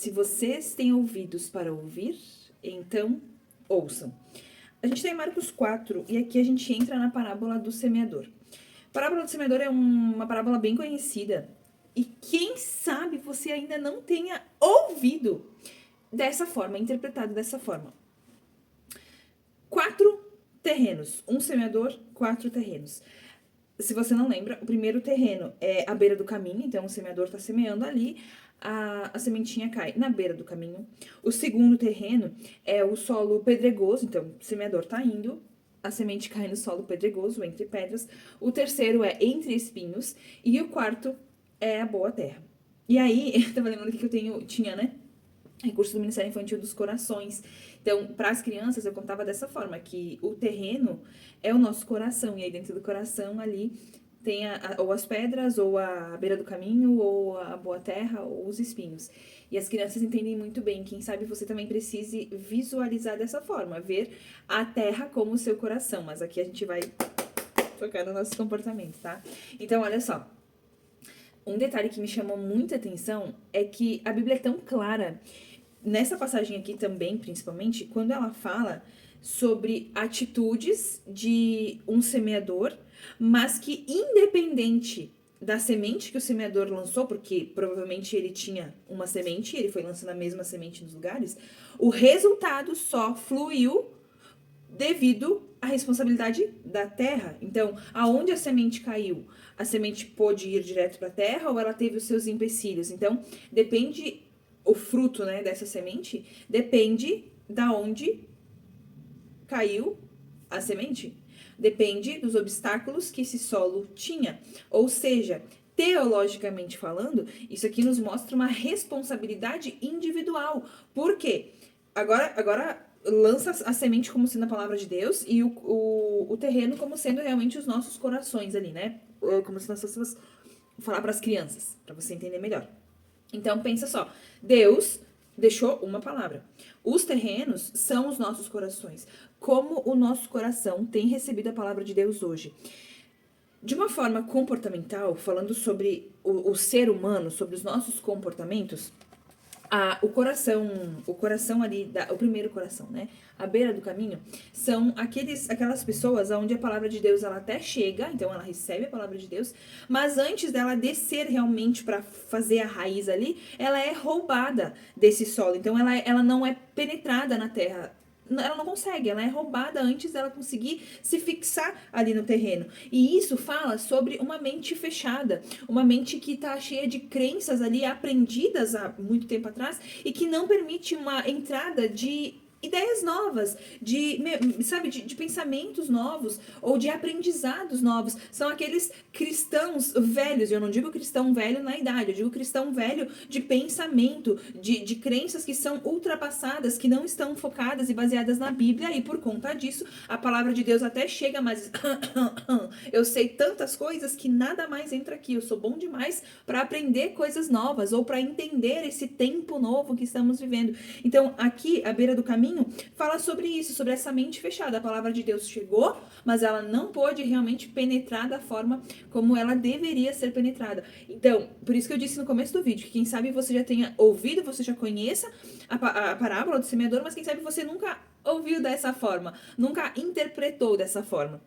se vocês têm ouvidos para ouvir, então ouçam. A gente está em Marcos 4 e aqui a gente entra na parábola do semeador. A parábola do semeador é uma parábola bem conhecida e quem sabe você ainda não tenha ouvido dessa forma, interpretado dessa forma. 4 terrenos, um semeador, 4 terrenos. Se você não lembra, o primeiro terreno é à beira do caminho, então o semeador está semeando ali, a sementinha cai na beira do caminho. O segundo terreno é o solo pedregoso, então o semeador está indo, a semente cai no solo pedregoso, entre pedras. O terceiro é entre espinhos e o quarto é a boa terra. E aí, eu tava lembrando que eu tinha, né? Recurso do Ministério Infantil dos Corações. Então, para as crianças, eu contava dessa forma, que o terreno é o nosso coração, e aí dentro do coração ali tem ou as pedras, ou a beira do caminho, ou a boa terra, ou os espinhos. E as crianças entendem muito bem, quem sabe você também precise visualizar dessa forma, ver a terra como o seu coração, mas aqui a gente vai focar no nosso comportamento, tá? Então, olha só. Um detalhe que me chamou muita atenção é que a Bíblia é tão clara, nessa passagem aqui também, principalmente, quando ela fala sobre atitudes de um semeador, mas que independente da semente que o semeador lançou, porque provavelmente ele tinha uma semente, ele foi lançando a mesma semente nos lugares, o resultado só fluiu devido à responsabilidade da terra. Então, aonde a semente caiu, a semente pôde ir direto para a terra ou ela teve os seus empecilhos. Então, depende, o fruto, né, dessa semente, depende da onde caiu a semente. Depende dos obstáculos que esse solo tinha. Ou seja, teologicamente falando, isso aqui nos mostra uma responsabilidade individual. Por quê? Agora lança a semente como sendo a palavra de Deus e o terreno como sendo realmente os nossos corações ali, né? Como se nós fôssemos falar para as crianças, para você entender melhor. Então, pensa só, Deus deixou uma palavra. Os terrenos são os nossos corações. Como o nosso coração tem recebido a palavra de Deus hoje? De uma forma comportamental, falando sobre o ser humano, sobre os nossos comportamentos, o coração ali, o primeiro coração, né? A beira do caminho, são aquelas pessoas onde a palavra de Deus ela até chega, então ela recebe a palavra de Deus, mas antes dela descer realmente para fazer a raiz ali, ela é roubada desse solo, então ela não é penetrada na terra. Ela não consegue, ela é roubada antes dela conseguir se fixar ali no terreno. E isso fala sobre uma mente fechada, uma mente que está cheia de crenças ali aprendidas há muito tempo atrás e que não permite uma entrada de ideias novas, de pensamentos novos ou de aprendizados novos. São aqueles cristãos velhos, eu não digo cristão velho na idade, eu digo cristão velho de pensamento, de crenças que são ultrapassadas, que não estão focadas e baseadas na Bíblia, e por conta disso, a palavra de Deus até chega, mas eu sei tantas coisas que nada mais entra aqui, eu sou bom demais para aprender coisas novas ou para entender esse tempo novo que estamos vivendo. Então, aqui, à beira do caminho, fala sobre isso, sobre essa mente fechada. A palavra de Deus chegou, mas ela não pôde realmente penetrar da forma como ela deveria ser penetrada. Então, por isso que eu disse no começo do vídeo, que quem sabe você já tenha ouvido, você já conheça a parábola do semeador, mas quem sabe você nunca ouviu dessa forma, nunca interpretou dessa forma.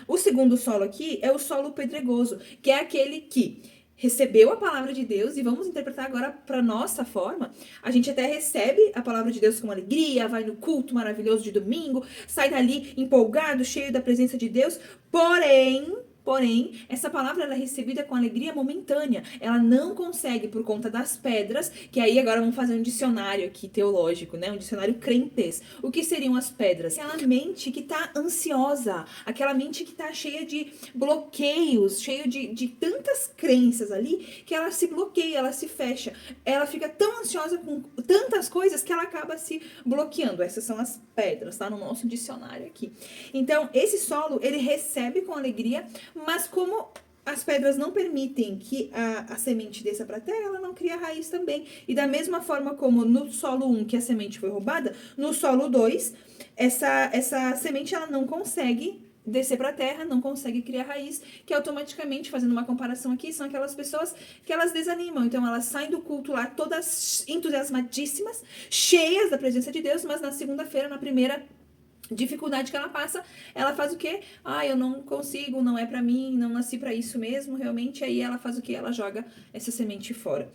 O segundo solo aqui é o solo pedregoso, que é aquele que recebeu a palavra de Deus, e vamos interpretar agora para nossa forma. A gente até recebe a palavra de Deus com alegria, vai no culto maravilhoso de domingo, sai dali empolgado, cheio da presença de Deus, porém, essa palavra ela é recebida com alegria momentânea. Ela não consegue, por conta das pedras, que aí agora vamos fazer um dicionário aqui teológico, né? Um dicionário crentez. O que seriam as pedras? Aquela mente que tá ansiosa, aquela mente que tá cheia de bloqueios, cheia de tantas crenças ali, que ela se bloqueia, ela se fecha. Ela fica tão ansiosa com tantas coisas que ela acaba se bloqueando. Essas são as pedras, tá? No nosso dicionário aqui. Então, esse solo, ele recebe com alegria, mas como as pedras não permitem que a semente desça para a terra, ela não cria raiz também. E da mesma forma como no solo 1, que a semente foi roubada, no solo 2, essa semente ela não consegue descer para a terra, não consegue criar raiz, que automaticamente, fazendo uma comparação aqui, são aquelas pessoas que elas desanimam. Então, elas saem do culto lá todas entusiasmadíssimas, cheias da presença de Deus, mas na segunda-feira, na primeira dificuldade que ela passa, ela faz o quê? Eu não consigo, não é para mim, não nasci para isso mesmo, realmente. Aí ela faz o quê? Ela joga essa semente fora.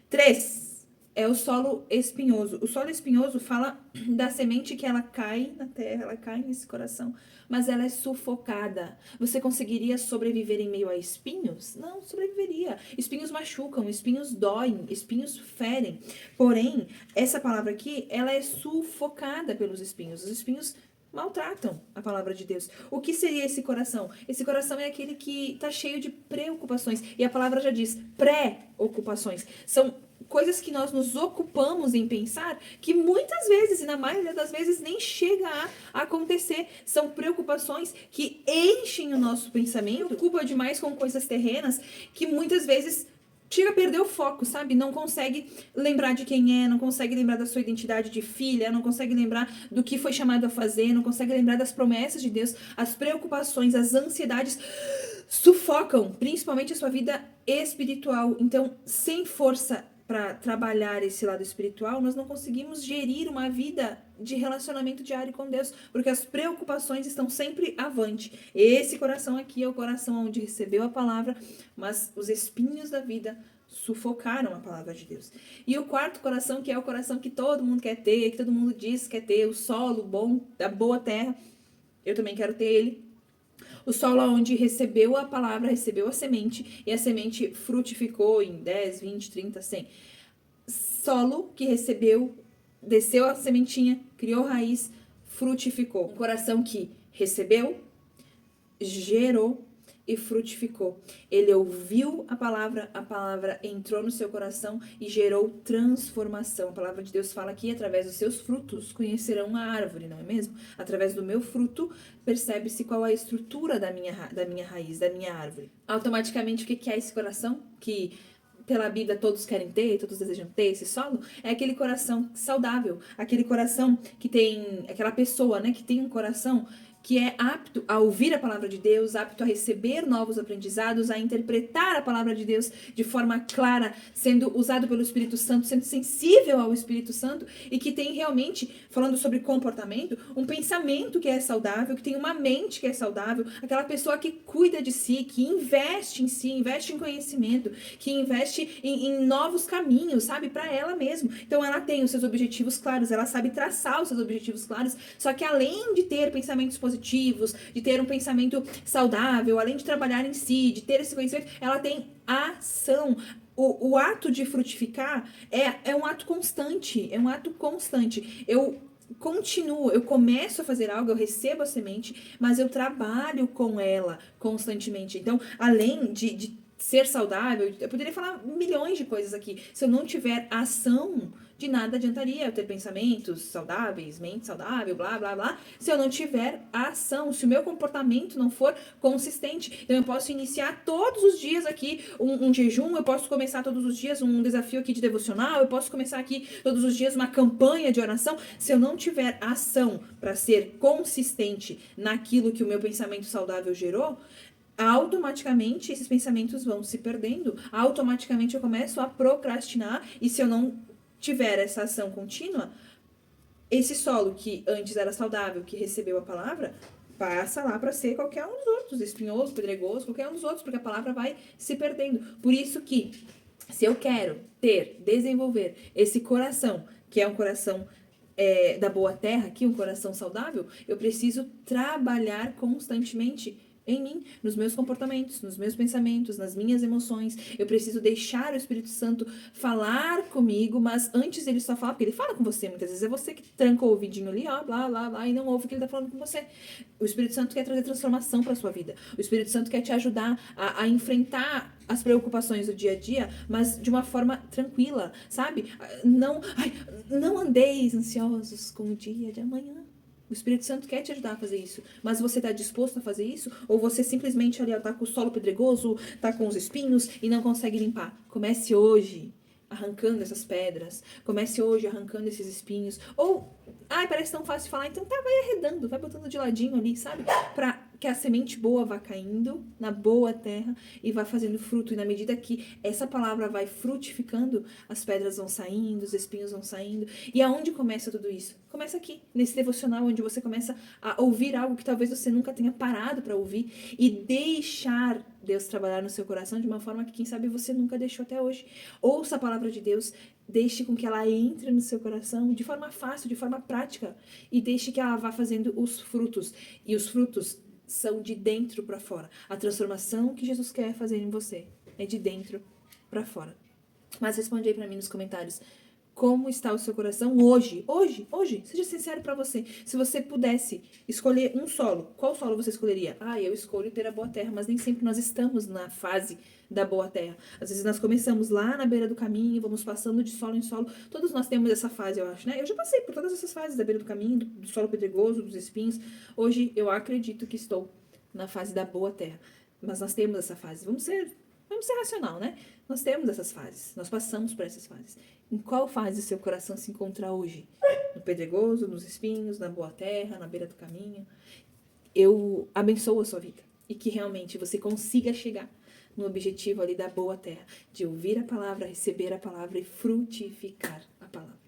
3. É o solo espinhoso. O solo espinhoso fala da semente que ela cai na terra, ela cai nesse coração, mas ela é sufocada. Você conseguiria sobreviver em meio a espinhos? Não sobreviveria. Espinhos machucam, espinhos doem, espinhos ferem. Porém, essa palavra aqui, ela é sufocada pelos espinhos. Os espinhos maltratam a palavra de Deus. O que seria esse coração? Esse coração é aquele que está cheio de preocupações. E a palavra já diz, pré-ocupações. São coisas que nós nos ocupamos em pensar, que muitas vezes, e na maioria das vezes, nem chega a acontecer. São preocupações que enchem o nosso pensamento, preocupa demais com coisas terrenas, que muitas vezes chega a perder o foco, sabe? Não consegue lembrar de quem é, não consegue lembrar da sua identidade de filha, não consegue lembrar do que foi chamado a fazer, não consegue lembrar das promessas de Deus. As preocupações, as ansiedades sufocam, principalmente a sua vida espiritual. Então, sem força para trabalhar esse lado espiritual, nós não conseguimos gerir uma vida de relacionamento diário com Deus, porque as preocupações estão sempre avante. Esse coração aqui é o coração onde recebeu a palavra, mas os espinhos da vida sufocaram a palavra de Deus. E o quarto coração, que é o coração que todo mundo quer ter, que todo mundo diz que quer ter, o solo bom, da boa terra, eu também quero ter ele. O solo onde recebeu a palavra, recebeu a semente, e a semente frutificou em 10, 20, 30, 100. Solo que recebeu, desceu a sementinha, criou raiz, frutificou. Um coração que recebeu, gerou e frutificou. Ele ouviu a palavra entrou no seu coração e gerou transformação. A palavra de Deus fala que através dos seus frutos conhecerão a árvore, não é mesmo? Através do meu fruto percebe-se qual é a estrutura da minha raiz, da minha árvore. Automaticamente, o que é esse coração? Que pela Bíblia todos querem ter, todos desejam ter esse solo, é aquele coração saudável, aquele coração que tem, aquela pessoa, né, que tem um coração que é apto a ouvir a palavra de Deus, apto a receber novos aprendizados, a interpretar a palavra de Deus de forma clara, sendo usado pelo Espírito Santo, sendo sensível ao Espírito Santo, e que tem realmente, falando sobre comportamento, um pensamento que é saudável, que tem uma mente que é saudável, aquela pessoa que cuida de si, que investe em si, investe em conhecimento, que investe em novos caminhos, sabe, para ela mesma. Então ela tem os seus objetivos claros, ela sabe traçar os seus objetivos claros, só que além de ter pensamentos positivos, de ter um pensamento saudável, além de trabalhar em si, de ter esse conhecimento, ela tem ação. O ato de frutificar é um ato constante, é um ato constante. Eu continuo, eu começo a fazer algo, eu recebo a semente, mas eu trabalho com ela constantemente. Então, além de ser saudável, eu poderia falar milhões de coisas aqui. Se eu não tiver ação, de nada adiantaria eu ter pensamentos saudáveis, mente saudável, blá, blá, blá, se eu não tiver ação, se o meu comportamento não for consistente. Então, eu posso iniciar todos os dias aqui um jejum, eu posso começar todos os dias um desafio aqui de devocional, eu posso começar aqui todos os dias uma campanha de oração. Se eu não tiver ação para ser consistente naquilo que o meu pensamento saudável gerou, automaticamente esses pensamentos vão se perdendo, automaticamente eu começo a procrastinar, e se eu não tiver essa ação contínua, esse solo que antes era saudável, que recebeu a palavra, passa lá para ser qualquer um dos outros, espinhoso, pedregoso, qualquer um dos outros, porque a palavra vai se perdendo. Por isso que, se eu quero desenvolver esse coração, que é um coração da boa terra, aqui um coração saudável, eu preciso trabalhar constantemente em mim, nos meus comportamentos, nos meus pensamentos, nas minhas emoções. Eu preciso deixar o Espírito Santo falar comigo, mas antes ele só fala, porque ele fala com você, muitas vezes é você que tranca o ouvidinho ali, ó, blá, blá, blá, e não ouve o que ele tá falando com você. O Espírito Santo quer trazer transformação pra sua vida. O Espírito Santo quer te ajudar a enfrentar as preocupações do dia a dia, mas de uma forma tranquila, sabe? Não andeis ansiosos com o dia de amanhã. O Espírito Santo quer te ajudar a fazer isso, mas você está disposto a fazer isso? Ou você simplesmente ali tá com o solo pedregoso, tá com os espinhos e não consegue limpar? Comece hoje arrancando essas pedras, comece hoje arrancando esses espinhos. Ou, parece tão fácil falar, então vai arredando, vai botando de ladinho ali, sabe? Pra que a semente boa vá caindo na boa terra e vá fazendo fruto. E na medida que essa palavra vai frutificando, as pedras vão saindo, os espinhos vão saindo. E aonde começa tudo isso? Começa aqui, nesse devocional, onde você começa a ouvir algo que talvez você nunca tenha parado para ouvir e deixar Deus trabalhar no seu coração de uma forma que, quem sabe, você nunca deixou até hoje. Ouça a palavra de Deus, deixe com que ela entre no seu coração de forma fácil, de forma prática, e deixe que ela vá fazendo os frutos. E os frutos são de dentro para fora. A transformação que Jesus quer fazer em você é de dentro para fora. Mas responde aí para mim nos comentários. Como está o seu coração hoje? Hoje. Seja sincero para você. Se você pudesse escolher um solo, qual solo você escolheria? Eu escolho ter a boa terra, mas nem sempre nós estamos na fase da boa terra. Às vezes nós começamos lá na beira do caminho, vamos passando de solo em solo. Todos nós temos essa fase, eu acho, né? Eu já passei por todas essas fases da beira do caminho, do solo pedregoso, dos espinhos. Hoje eu acredito que estou na fase da boa terra. Mas nós temos essa fase. Vamos ser racional, né? Nós temos essas fases. Nós passamos por essas fases. Em qual fase o seu coração se encontra hoje? No pedregoso, nos espinhos, na boa terra, na beira do caminho? Eu abençoo a sua vida. E que realmente você consiga chegar no objetivo ali da boa terra. De ouvir a palavra, receber a palavra e frutificar a palavra.